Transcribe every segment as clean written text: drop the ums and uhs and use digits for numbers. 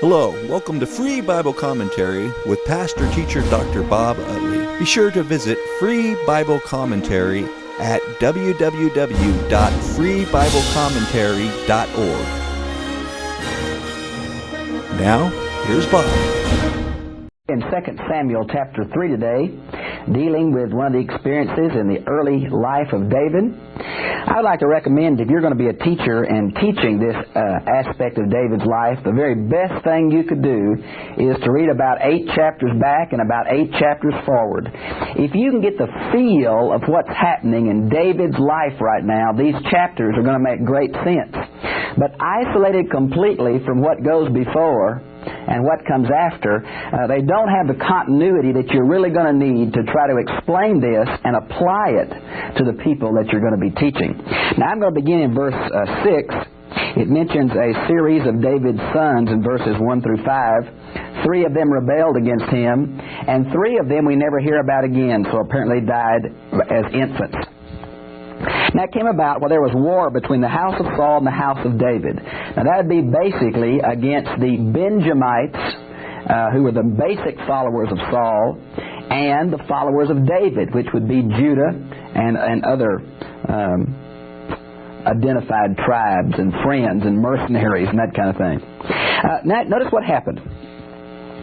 Hello, welcome to Free Bible Commentary with Pastor Teacher Dr. Bob Utley. Be sure to visit Free Bible Commentary at www.freebiblecommentary.org. Now, here's Bob. In 2 Samuel chapter 3 today, dealing with one of the experiences in the early life of David. I would like to recommend, if you're going to be a teacher and teaching this aspect of David's life, the very best thing you could do is to read about 8 chapters back and about 8 chapters forward. If you can get the feel of what's happening in David's life right now, these chapters are going to make great sense. But isolated completely from what goes before and what comes after, they don't have the continuity that you're really going to need to try to explain this and apply it to the people that you're going to be teaching. Now I'm going to begin in verse 6. It mentions a series of David's sons in verses 1 through 5. 3 of them rebelled against him, and 3 of them we never hear about again, so apparently died as infants. Now it came about while there was war between the house of Saul and the house of David. Now that would be basically against the Benjamites, who were the basic followers of Saul, and the followers of David, which would be Judah and other identified tribes and friends and mercenaries and that kind of thing. Now notice what happened.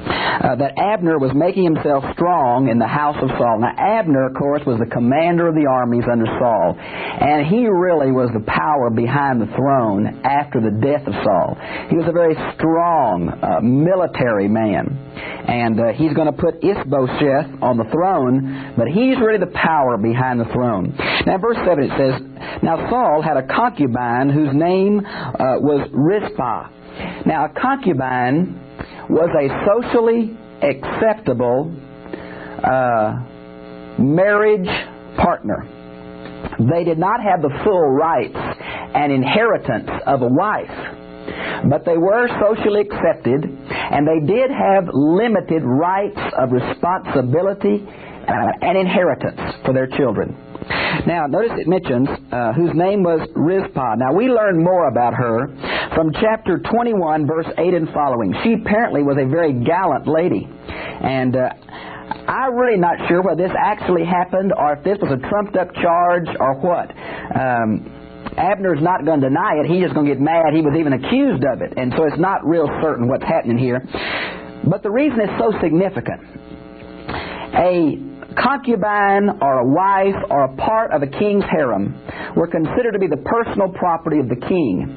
That Abner was making himself strong in the house of Saul. Now Abner, of course, was the commander of the armies under Saul, and he really was the power behind the throne after the death of Saul. He was a very strong military man, and he's going to put Ishbosheth on the throne, but he's really the power behind the throne. Now verse 7 it says, "Now Saul had a concubine whose name was Rizpah." Now a concubine was a socially acceptable marriage partner. They did not have the full rights and inheritance of a wife, but they were socially accepted, and they did have limited rights of responsibility and inheritance for their children. Now, notice it mentions whose name was Rizpah. Now, we learn more about her from chapter 21, verse 8 and following. She apparently was a very gallant lady. And I'm really not sure whether this actually happened or if this was a trumped-up charge or what. Abner's not going to deny it. He's just going to get mad. He was even accused of it. And so it's not real certain what's happening here. But the reason it's so significant, a concubine or a wife or a part of a king's harem were considered to be the personal property of the king.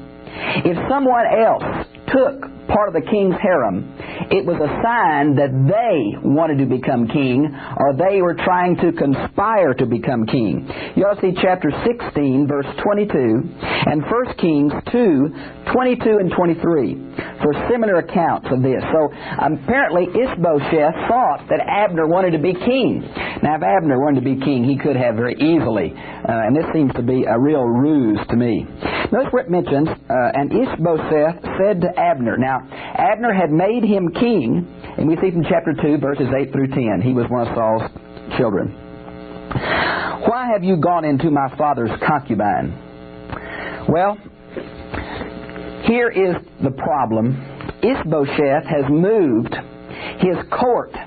If someone else took part of the king's harem, it was a sign that they wanted to become king, or they were trying to conspire to become king. You ought to see chapter 16, verse 22, and 1 Kings 2, 22 and 23 for similar accounts of this. So apparently Ishbosheth thought that Abner wanted to be king. Now if Abner wanted to be king, he could have very easily, and this seems to be a real ruse to me. Notice where it mentions, and Ishbosheth said to Abner. Now, Abner had made him king, and we see from chapter 2, verses 8 through 10. He was one of Saul's children. "Why have you gone into my father's concubine?" Well, here is the problem. Ishbosheth has moved his court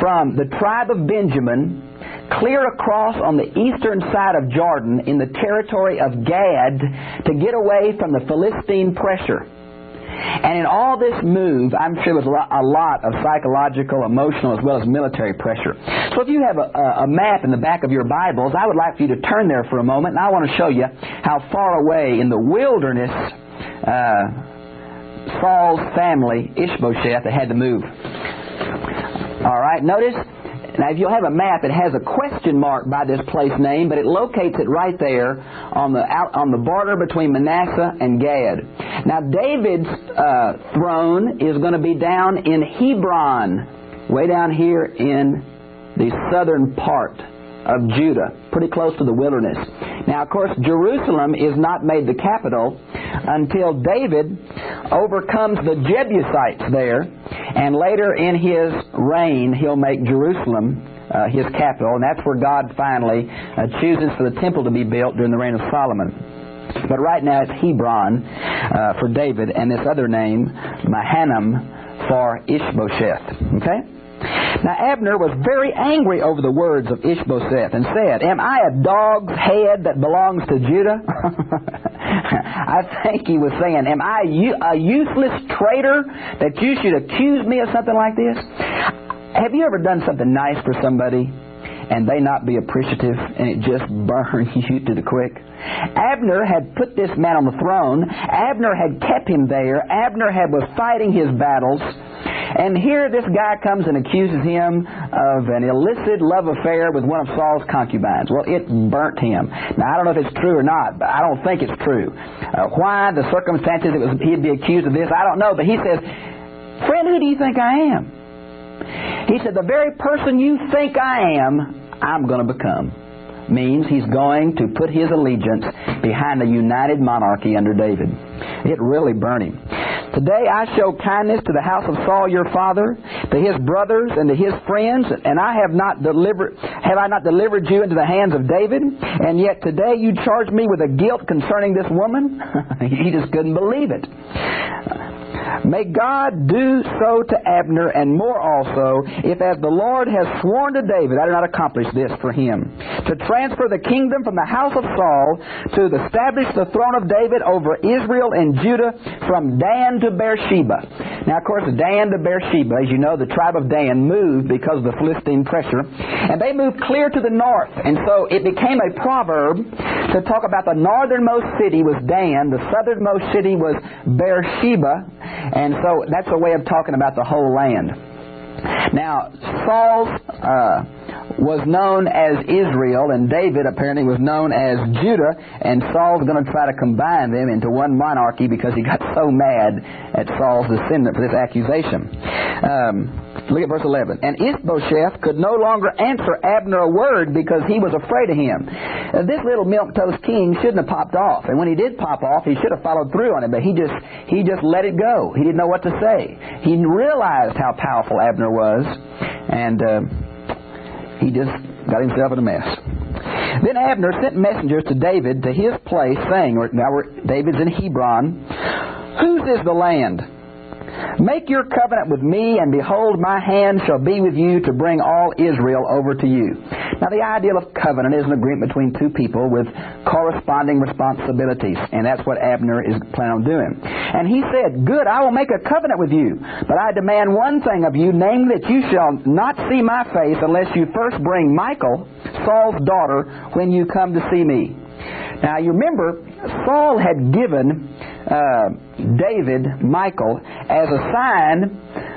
from the tribe of Benjamin clear across on the eastern side of Jordan in the territory of Gad to get away from the Philistine pressure. And in all this move, I'm sure there was a lot of psychological, emotional, as well as military pressure. So if you have a map in the back of your Bibles, I would like for you to turn there for a moment, and I want to show you how far away in the wilderness Saul's family, Ishbosheth, had to move. All right, notice. Now, if you'll have a map, it has a question mark by this place name, but it locates it right there on the border between Manasseh and Gad. Now, David's throne is going to be down in Hebron, way down here in the southern part of Judah, pretty close to the wilderness. Now, of course, Jerusalem is not made the capital until David overcomes the Jebusites there, and later in his reign, he'll make Jerusalem his capital, and that's where God finally chooses for the temple to be built during the reign of Solomon. But right now it's Hebron for David, and this other name, Mahanaim, for Ishbosheth. Okay? Now Abner was very angry over the words of Ishbosheth and said, "Am I a dog's head that belongs to Judah?" I think he was saying, "Am I a useless traitor that you should accuse me of something like this?" Have you ever done something nice for somebody and they not be appreciative and it just burns you to the quick? Abner had put this man on the throne. Abner had kept him there. Abner was fighting his battles. And here this guy comes and accuses him of an illicit love affair with one of Saul's concubines. Well, it burnt him. Now, I don't know if it's true or not, but I don't think it's true. Why, the circumstances he'd be accused of this, I don't know. But he says, "Friend, who do you think I am?" He said, "The very person you think I am, I'm going to become." Means he's going to put his allegiance behind the united monarchy under David. It really burned him. "Today I show kindness to the house of Saul your father, to his brothers and to his friends, and have I not delivered you into the hands of David? And yet today you charge me with a guilt concerning this woman?" He just couldn't believe it. "May God do so to Abner, and more also, if as the Lord has sworn to David, I do not accomplish this for him, to transfer the kingdom from the house of Saul, to establish the throne of David over Israel and Judah, from Dan to Beersheba." Now, of course, Dan to Beersheba, as you know, the tribe of Dan moved because of the Philistine pressure, and they moved clear to the north, and so it became a proverb to talk about the northernmost city was Dan, the southernmost city was Beersheba, and so that's a way of talking about the whole land. Now, Saul was known as Israel, and David apparently was known as Judah, and Saul's going to try to combine them into one monarchy because he got so mad at Saul's descendant for this accusation. Look at verse 11. "And Ishbosheth could no longer answer Abner a word because he was afraid of him." This little milquetoast king shouldn't have popped off, and when he did pop off, he should have followed through on it, but he just let it go. He didn't know what to say. He realized how powerful Abner was, and he just got himself in a mess. "Then Abner sent messengers to David to his place, saying," now David's in Hebron, "Whose is the land? Make your covenant with me, and behold, my hand shall be with you to bring all Israel over to you." Now, the ideal of covenant is an agreement between two people with corresponding responsibilities, and that's what Abner is planning on doing. "And he said, Good, I will make a covenant with you, but I demand one thing of you, namely that you shall not see my face unless you first bring Michal, Saul's daughter, when you come to see me." Now, you remember, Saul had given David Michal as a sign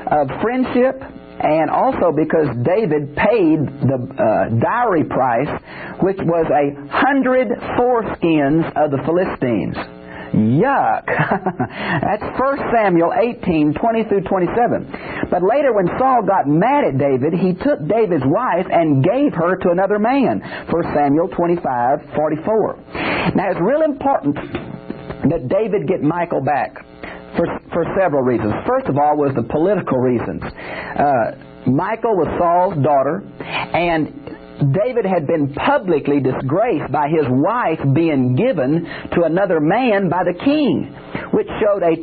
of friendship, and also because David paid the dowry price, which was 100 foreskins of the Philistines. Yuck! That's 1 Samuel 18, 20 through 27. But later when Saul got mad at David, he took David's wife and gave her to another man. 1 Samuel 25, 44. Now it's real important that David get Michal back for several reasons. First of all was the political reasons. Michal was Saul's daughter, and David had been publicly disgraced by his wife being given to another man by the king, which showed a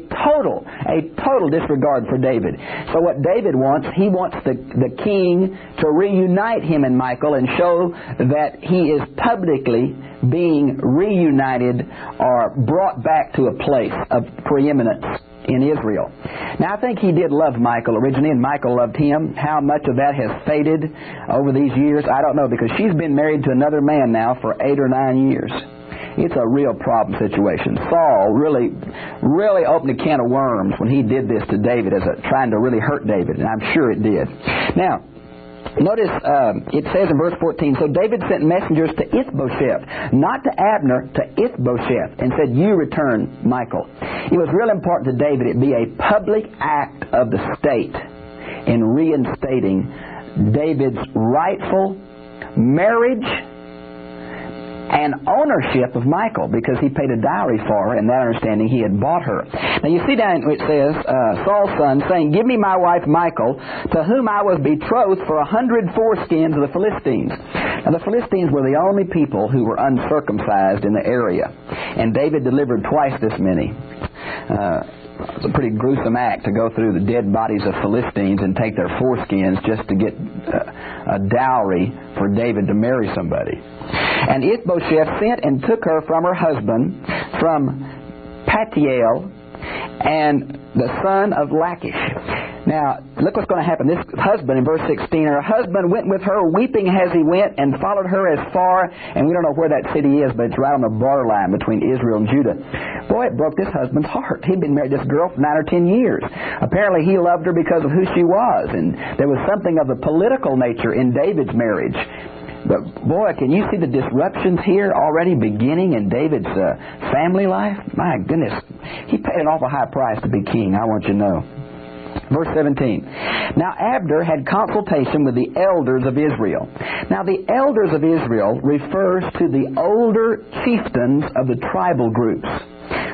total disregard for David. So what David wants, he wants the king to reunite him and Michal and show that he is publicly being reunited or brought back to a place of preeminence in Israel. Now, I think he did love Michal originally, and Michal loved him. How much of that has faded over these years, I don't know, because she's been married to another man now for 8 or 9 years. It's a real problem situation. Saul really opened a can of worms when he did this to David, trying to really hurt David, and I'm sure it did. Now, notice it says in verse 14, "So David sent messengers to Ishbosheth, not to Abner, to Ishbosheth, and said, You return Michal." It was real important to David it be a public act of the state in reinstating David's rightful marriage and ownership of Michal, because he paid a dowry for her. In that understanding, he had bought her. Now you see down it says, Saul's son, saying, "Give me my wife Michal, to whom I was betrothed for 100 foreskins of the Philistines." Now the Philistines were the only people who were uncircumcised in the area, and David delivered twice this many. It's a pretty gruesome act to go through the dead bodies of Philistines and take their foreskins just to get a dowry for David to marry somebody. And Ishbosheth sent and took her from her husband, from Patiel, and the son of Lachish. Now, look what's going to happen. This husband, in verse 16, her husband went with her, weeping as he went, and followed her as far, and we don't know where that city is, but it's right on the borderline between Israel and Judah. Boy, it broke this husband's heart. He'd been married to this girl for 9 or 10 years. Apparently, he loved her because of who she was, and there was something of the political nature in David's marriage. But boy, can you see the disruptions here already beginning in David's family life? My goodness, he paid an awful high price to be king, I want you to know. Verse 17. Now Abner had consultation with the elders of Israel. Now the elders of Israel refers to the older chieftains of the tribal groups.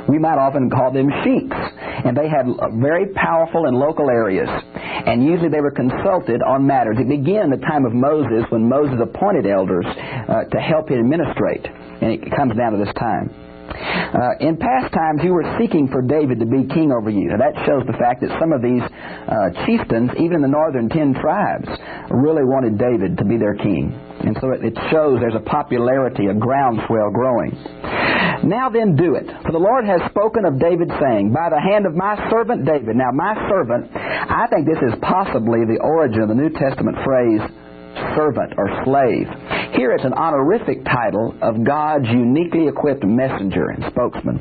We might often call them sheiks. And they had very powerful in local areas. And usually they were consulted on matters. It began in the time of Moses, when Moses appointed elders to help him administrate. And it comes down to this time. In past times you were seeking for David to be king over you. Now that shows the fact that some of these chieftains, even the northern 10 tribes, really wanted David to be their king. And so it shows there's a popularity, a groundswell growing. Now then do it, for the Lord has spoken of David, saying, by the hand of my servant David. Now my servant, I think this is possibly the origin of the New Testament phrase servant or slave. Here it's an honorific title of God's uniquely equipped messenger and spokesman.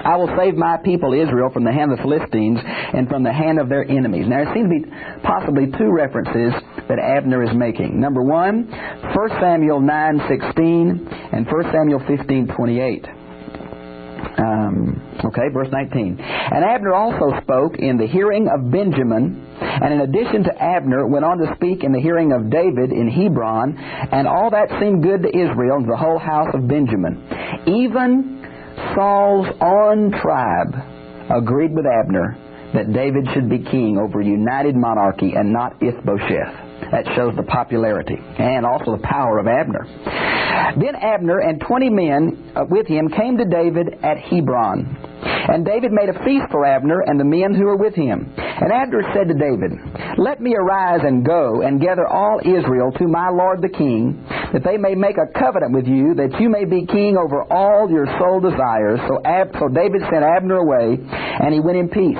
I will save my people Israel from the hand of the Philistines and from the hand of their enemies. Now there seem to be possibly two references that Abner is making. Number one, 1 Samuel 9:16 and 1 Samuel 15:28. Verse 19. And Abner also spoke in the hearing of Benjamin, and in addition to Abner, went on to speak in the hearing of David in Hebron, and all that seemed good to Israel and the whole house of Benjamin. Even Saul's own tribe agreed with Abner that David should be king over a united monarchy and not Ishbosheth. That shows the popularity and also the power of Abner. Then Abner and 20 men with him came to David at Hebron. And David made a feast for Abner and the men who were with him. And Abner said to David, let me arise and go and gather all Israel to my lord the king, that they may make a covenant with you, that you may be king over all your soul desires. So David sent Abner away, and he went in peace.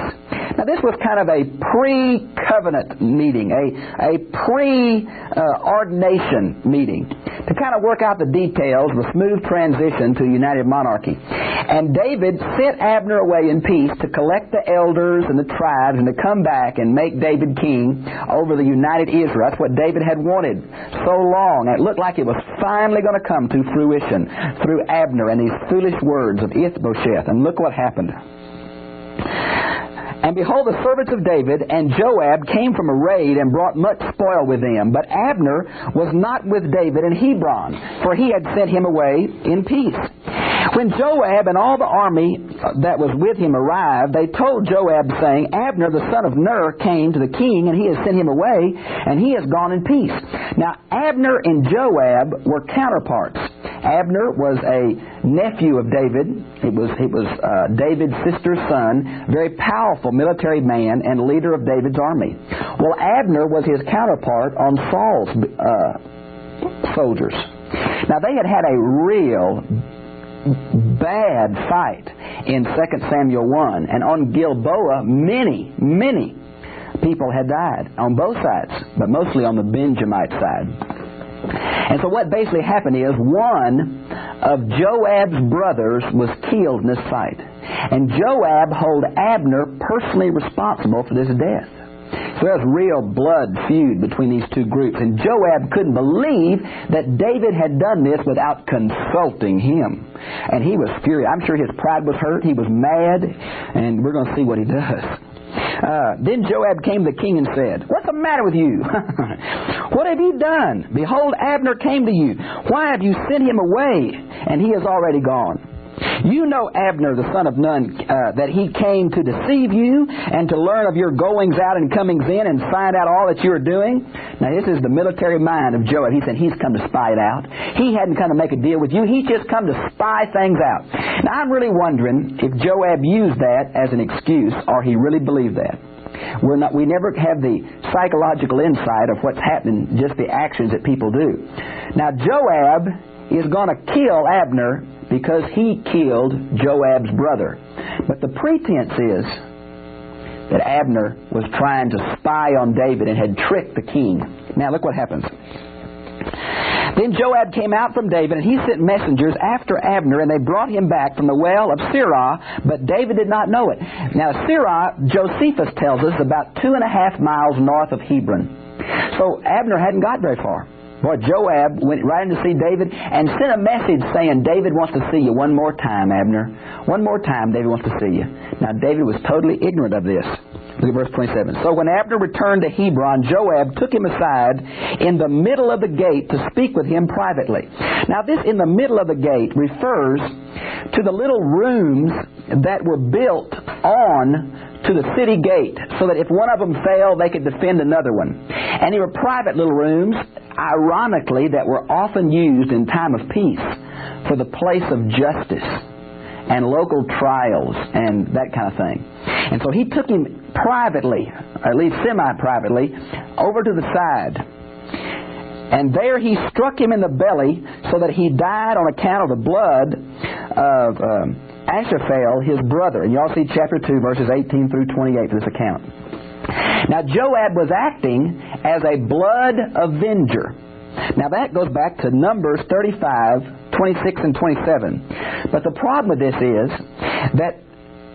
Now this was kind of a pre-covenant meeting, a pre-ordination meeting, to kind of work out the details of a smooth transition to a united monarchy. And David sent Abner away in peace to collect the elders and the tribes and to come back and make David king over the united Israel. That's what David had wanted so long. And it looked like it was finally going to come to fruition through Abner and these foolish words of Ishbosheth. And look what happened. And behold, the servants of David and Joab came from a raid and brought much spoil with them. But Abner was not with David in Hebron, for he had sent him away in peace. When Joab and all the army that was with him arrived, they told Joab, saying, Abner the son of Ner came to the king, and he has sent him away, and he has gone in peace. Now Abner and Joab were counterparts. Abner was a nephew of David. He was David's sister's son, very powerful military man and leader of David's army. Well, Abner was his counterpart on Saul's soldiers. Now they had had a real bad fight in 2 Samuel 1, and on Gilboa many people had died on both sides, but mostly on the Benjamite side. And so what basically happened is one of Joab's brothers was killed in this fight, and Joab held Abner personally responsible for this death. So there's real blood feud between these two groups. And Joab couldn't believe that David had done this without consulting him. And he was furious. I'm sure his pride was hurt. He was mad. And we're going to see what he does. Then Joab came to the king and said, what's the matter with you? What have you done? Behold, Abner came to you. Why have you sent him away? And he is already gone. You know Abner, the son of Nun, that he came to deceive you and to learn of your goings out and comings in and find out all that you are doing. Now, this is the military mind of Joab. He said he's come to spy it out. He hadn't come to make a deal with you. He's just come to spy things out. Now, I'm really wondering if Joab used that as an excuse or he really believed that. We never have the psychological insight of what's happening, just the actions that people do. Now, Joab is going to kill Abner because he killed Joab's brother. But the pretense is that Abner was trying to spy on David and had tricked the king. Now look what happens. Then Joab came out from David, and he sent messengers after Abner, and they brought him back from the well of Sirah, but David did not know it. Now Sirah, Josephus tells us, about 2.5 miles north of Hebron. So Abner hadn't got very far. Boy, Joab went right in to see David and sent a message saying, David wants to see you one more time, Abner. One more time, David wants to see you. Now, David was totally ignorant of this. Look at verse 27. So when Abner returned to Hebron, Joab took him aside in the middle of the gate to speak with him privately. Now, this in the middle of the gate refers to the little rooms that were built on to the city gate, so that if one of them failed, they could defend another one. And they were private little rooms, ironically, that were often used in time of peace for the place of justice and local trials and that kind of thing. And so he took him privately, or at least semi-privately, over to the side. And there he struck him in the belly so that he died on account of the blood of Ashaphel, his brother. And you all see chapter 2, verses 18 through 28 for this account. Now Joab was acting as a blood avenger. Now that goes back to Numbers 35, 26 and 27. But the problem with this is that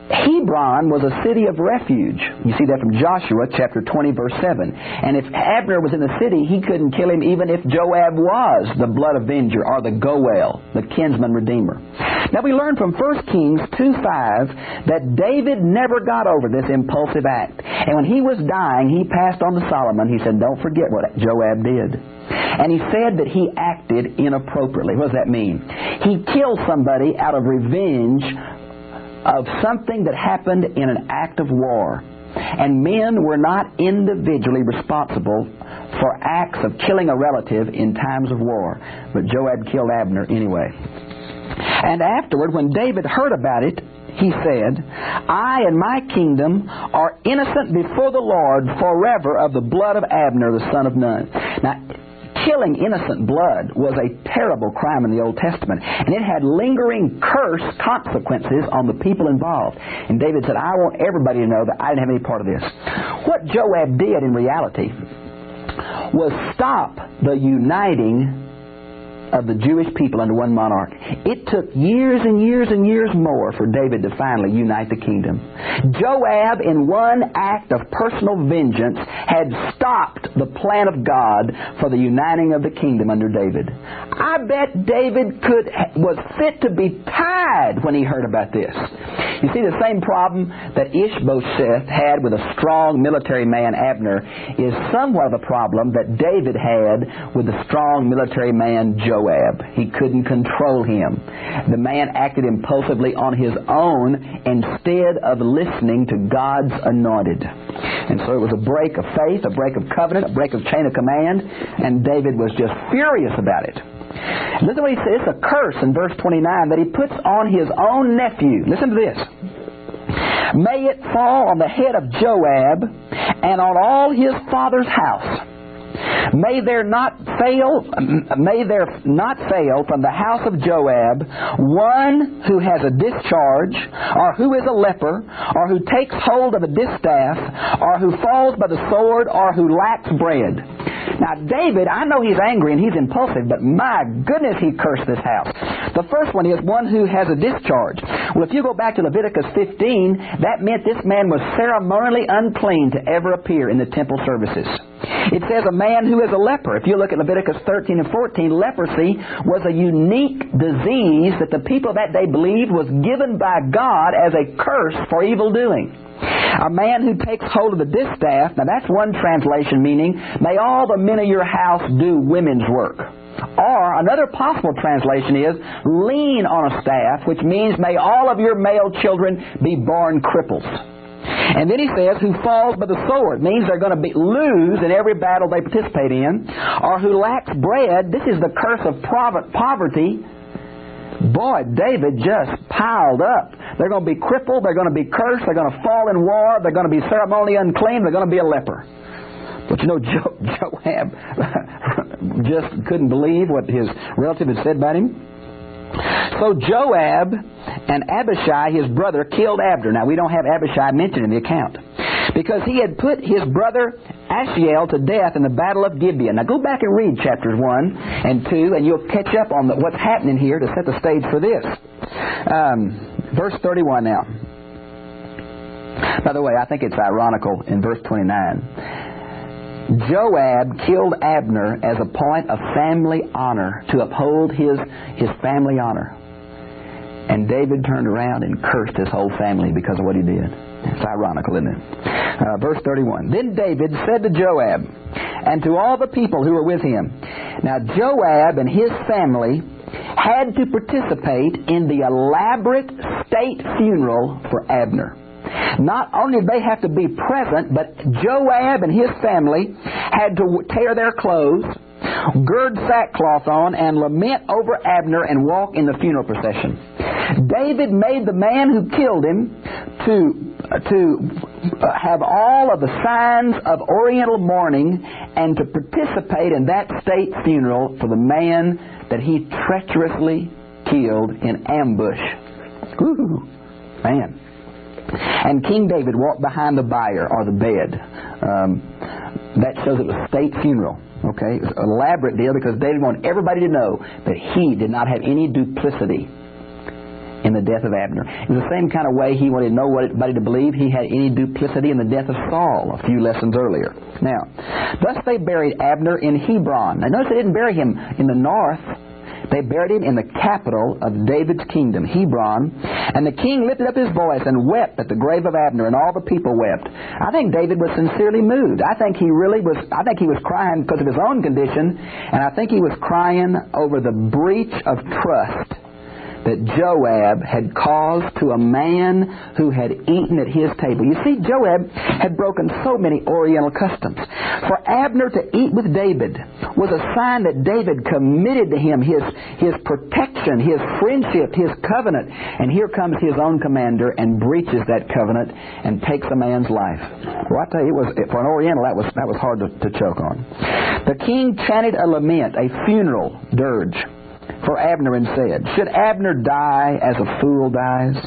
Hebron was a city of refuge. You see that from Joshua chapter 20, verse 7. And if Abner was in the city, he couldn't kill him even if Joab was the blood avenger or the Goel, the kinsman redeemer. Now we learn from 1 Kings 2:5 that David never got over this impulsive act. And when he was dying, he passed on to Solomon. He said, don't forget what Joab did. And he said that he acted inappropriately. What does that mean? He killed somebody out of revenge of something that happened in an act of war. And men were not individually responsible for acts of killing a relative in times of war. But Joab killed Abner anyway. And afterward, when David heard about it, he said, I and my kingdom are innocent before the Lord forever of the blood of Abner, the son of Nun. Now, killing innocent blood was a terrible crime in the Old Testament, and it had lingering curse consequences on the people involved. And David said, I want everybody to know that I didn't have any part of this. What Joab did in reality was stop the uniting of the Jewish people under one monarch. It took years and years and years more for David to finally unite the kingdom. Joab, in one act of personal vengeance, had stopped the plan of God for the uniting of the kingdom under David. I bet David was fit to be tied when he heard about this. You see, the same problem that Ishbosheth had with a strong military man, Abner, is somewhat of the problem that David had with the strong military man, Joab. He couldn't control him. The man acted impulsively on his own instead of listening to God's anointed. And so it was a break of faith, a break of covenant, a break of chain of command, and David was just furious about it. Listen to what he says. It's a curse in verse 29 that he puts on his own nephew. Listen to this. May it fall on the head of Joab and on all his father's house. May there not fail from the house of Joab one who has a discharge, or who is a leper, or who takes hold of a distaff, or who falls by the sword, or who lacks bread. Now David, I know he's angry and he's impulsive, but my goodness, he cursed this house. The first one is one who has a discharge. Well, if you go back to Leviticus 15, that meant this man was ceremonially unclean to ever appear in the temple services. It says a man who is a leper. If you look at Leviticus 13 and 14, leprosy was a unique disease that the people of that day believed was given by God as a curse for evil doing. A man who takes hold of the distaff, now that's one translation meaning, may all the men of your house do women's work. Or another possible translation is, lean on a staff, which means may all of your male children be born cripples. And then he says, who falls by the sword, means they're going to lose in every battle they participate in. Or who lacks bread, this is the curse of poverty. Boy, David just piled up. They're going to be crippled, they're going to be cursed, they're going to fall in war, they're going to be ceremonially unclean, they're going to be a leper. But you know, Joab just couldn't believe what his relative had said about him. So Joab and Abishai, his brother, killed Abner. Now, we don't have Abishai mentioned in the account, because he had put his brother Ashiel to death in the battle of Gibeon. Now, go back and read chapters 1 and 2, and you'll catch up on what's happening here to set the stage for this. Verse 31 now. By the way, I think it's ironical in verse 29. Joab killed Abner as a point of family honor, to uphold his family honor. And David turned around and cursed his whole family because of what he did. It's ironical, isn't it? Verse 31. Then David said to Joab and to all the people who were with him. Now Joab and his family had to participate in the elaborate state funeral for Abner. Not only did they have to be present, but Joab and his family had to tear their clothes, gird sackcloth on, and lament over Abner and walk in the funeral procession. David made the man who killed him to have all of the signs of Oriental mourning and to participate in that state funeral for the man that he treacherously killed in ambush. Ooh, man. And King David walked behind the bier, or the bed. That shows it was a state funeral. Okay, it was an elaborate deal, because David wanted everybody to know that he did not have any duplicity in the death of Abner. In the same kind of way he wanted nobody to believe he had any duplicity in the death of Saul a few lessons earlier. Now, thus they buried Abner in Hebron. Now notice they didn't bury him in the north. They buried him in the capital of David's kingdom, Hebron. And the king lifted up his voice and wept at the grave of Abner, and all the people wept. I think David was sincerely moved. I think he was crying because of his own condition, and I think he was crying over the breach of trust that Joab had caused to a man who had eaten at his table. You see, Joab had broken so many Oriental customs. For Abner to eat with David was a sign that David committed to him his protection, his friendship, his covenant. And here comes his own commander and breaches that covenant and takes a man's life. Well, I tell you, for an Oriental, that was hard to choke on. The king chanted a lament, a funeral dirge for Abner, and said, should Abner die as a fool dies?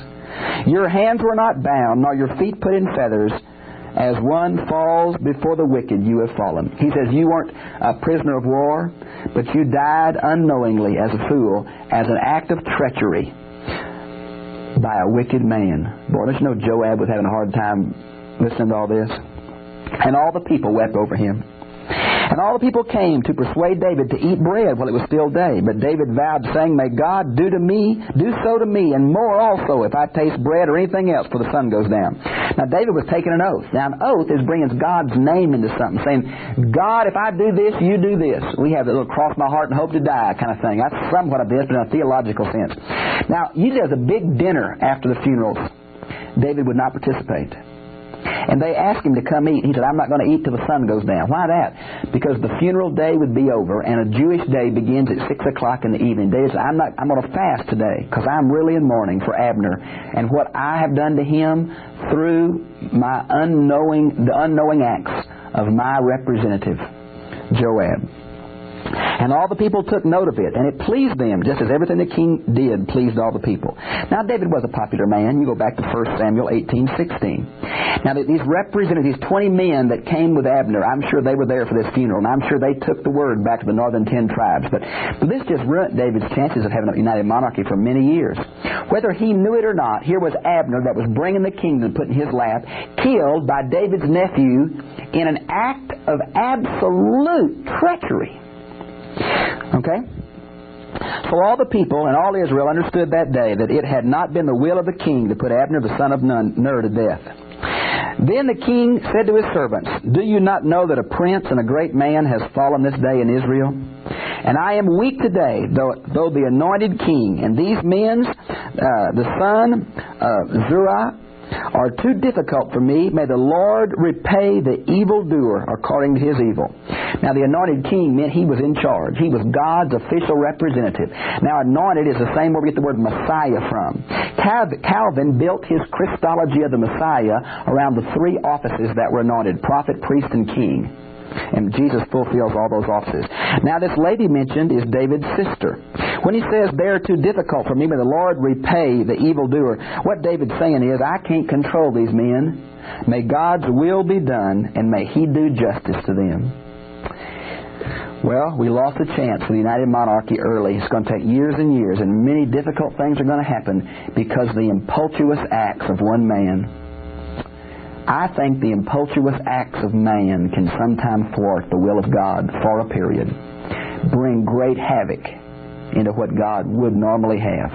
Your hands were not bound, nor your feet put in feathers. As one falls before the wicked, you have fallen. He says, you weren't a prisoner of war, but you died unknowingly as a fool, as an act of treachery by a wicked man. Boy, don't you know Joab was having a hard time listening to all this? And all the people wept over him. And all the people came to persuade David to eat bread while it was still day. But David vowed, saying, may God do so to me, and more also, if I taste bread or anything else, for the sun goes down. Now, David was taking an oath. Now, an oath is bringing God's name into something, saying, God, if I do this, you do this. We have the little cross my heart and hope to die kind of thing. That's somewhat of this, but in a theological sense. Now, usually there's a big dinner after the funerals. David would not participate. And they asked him to come eat. He said, I'm not going to eat till the sun goes down. Why that? Because the funeral day would be over, and a Jewish day begins at 6 o'clock in the evening. David said, I'm going to fast today, because I'm really in mourning for Abner and what I have done to him through the unknowing acts of my representative, Joab. And all the people took note of it, and it pleased them, just as everything the king did pleased all the people. Now, David was a popular man. You go back to 1 Samuel 18:16. Now, these representatives, these 20 men that came with Abner, I'm sure they were there for this funeral, and I'm sure they took the word back to the northern 10 tribes. But this just ruined David's chances of having a united monarchy for many years. Whether he knew it or not, here was Abner that was bringing the kingdom put in his lap, killed by David's nephew in an act of absolute treachery. Okay? So all the people and all Israel understood that day that it had not been the will of the king to put Abner the son of Ner to death. Then the king said to his servants, Do you not know that a prince and a great man has fallen this day in Israel? And I am weak today, though the anointed king and these men, the son of Zerah, are too difficult for me. May the Lord repay the evildoer according to his evil. Now, the anointed king meant he was in charge. He was God's official representative. Now, anointed is the same where we get the word Messiah from. Calvin built his Christology of the Messiah around the three offices that were anointed: prophet, priest, and king. And Jesus fulfills all those offices. Now, this lady mentioned is David's sister. When he says, they are too difficult for me, may the Lord repay the evildoer, what David's saying is, I can't control these men. May God's will be done, and may He do justice to them. Well, we lost a chance for the United Monarchy early. It's going to take years and years, and many difficult things are going to happen because of the impetuous acts of one man. I think the impetuous acts of man can sometimes thwart the will of God for a period, bring great havoc into what God would normally have.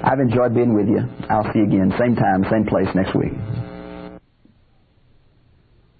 I've enjoyed being with you. I'll see you again, same time, same place next week.